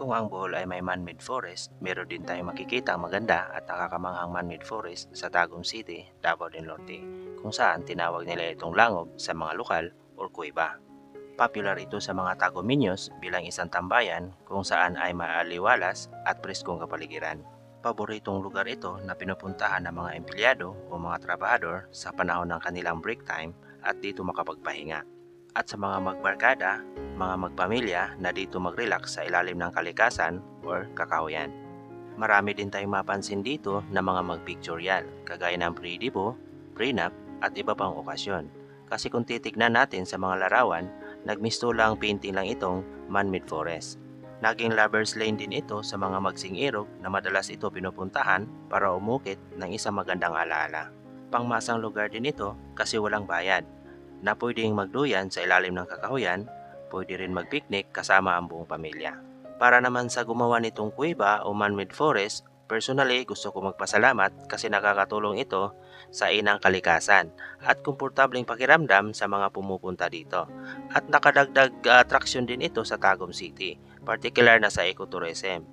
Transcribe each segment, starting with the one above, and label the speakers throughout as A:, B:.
A: Kung ang Bohol ay may man-made forest, meron din tayong makikita maganda at nakakamanghang man-made forest sa Tagum City, Davao del Norte, kung saan tinawag nila itong langob sa mga lokal o kuweba. Popular ito sa mga Tagomeños bilang isang tambayan kung saan ay maaliwalas at preskong kapaligiran. Paboritong lugar ito na pinupuntahan ng mga empleyado o mga trabahador sa panahon ng kanilang break time at dito makapagpahinga. At sa mga magbarkada, mga magpamilya na dito mag-relax sa ilalim ng kalikasan or kakahuyan. Marami din tayong mapansin dito na mga magpictorial, kagaya ng pre-dibo, prenup at iba pang okasyon. Kasi kung titignan natin sa mga larawan, nagmistulang painting lang itong man-made forest. Naging lover's lane din ito sa mga magsing-irog na madalas ito pinupuntahan para umukit ng isang magandang alaala. Pangmasang lugar din ito kasi walang bayad, na pwedeng magduyan sa ilalim ng kakahuyan, pwede rin magpiknik kasama ang buong pamilya. Para naman sa gumawa nitong kuweba o man-made forest, personally gusto ko magpasalamat kasi nakakatulong ito sa inang kalikasan at komportableng pakiramdam sa mga pumupunta dito. At nakadagdag attraction din ito sa Tagum City, particular na sa ecotourism.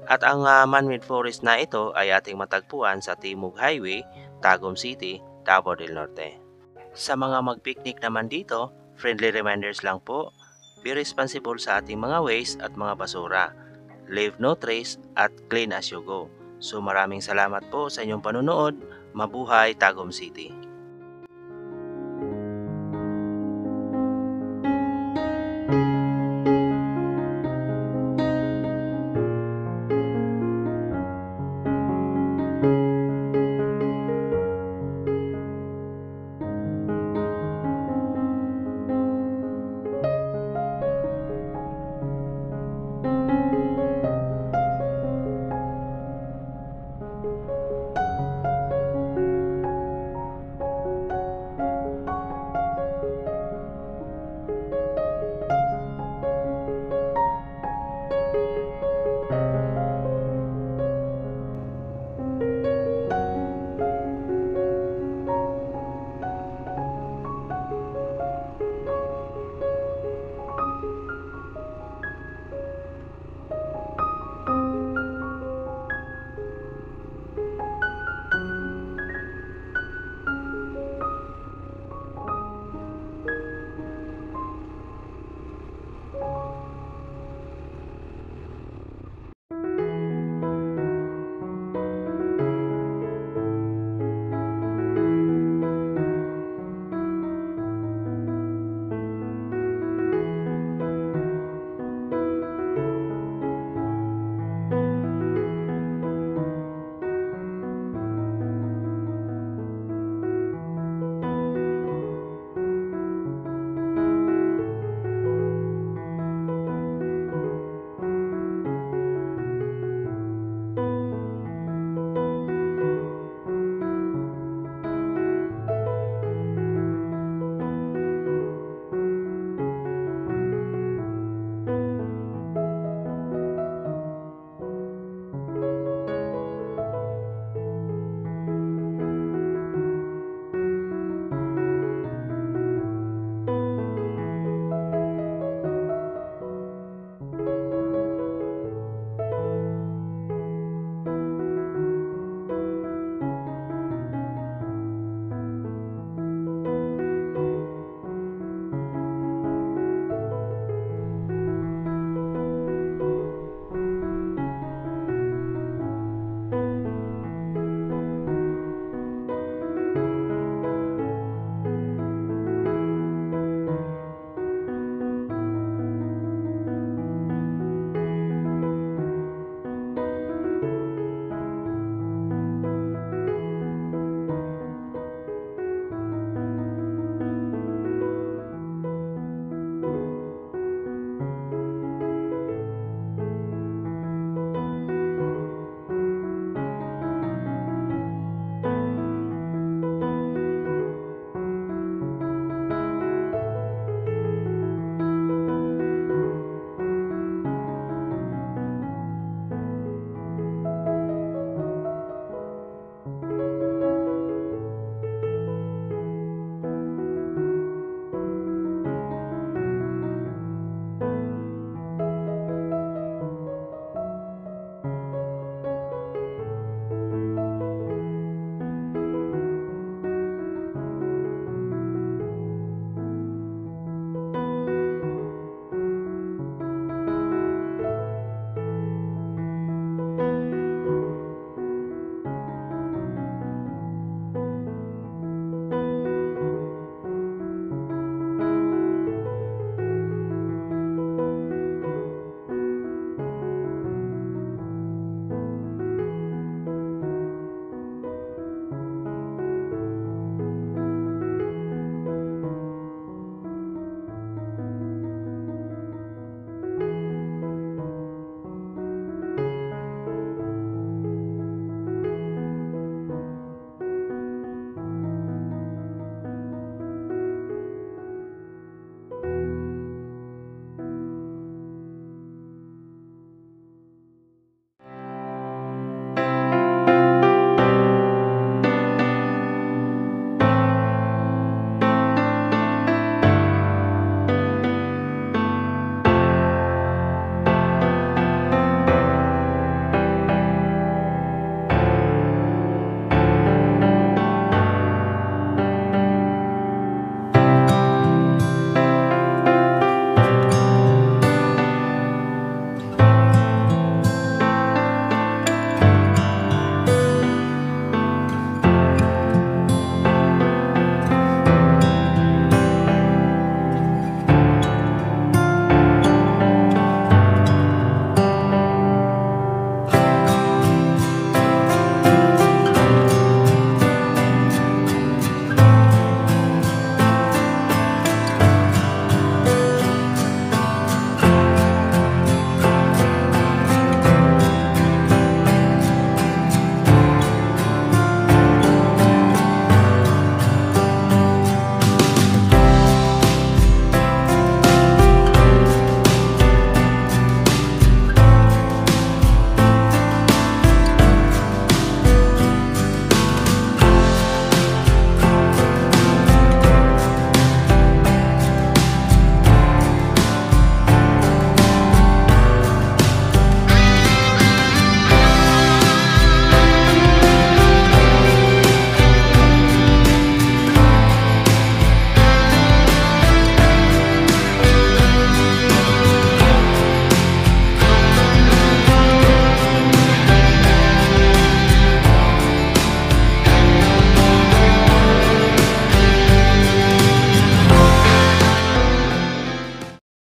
A: At ang man-made forest na ito ay ating matagpuan sa Timog Highway, Tagum City, Davao del Norte. Sa mga magpiknik naman dito, friendly reminders lang po, be responsible sa ating mga waste at mga basura. Leave no trace at clean as you go. So maraming salamat po sa inyong panunood. Mabuhay Tagum City!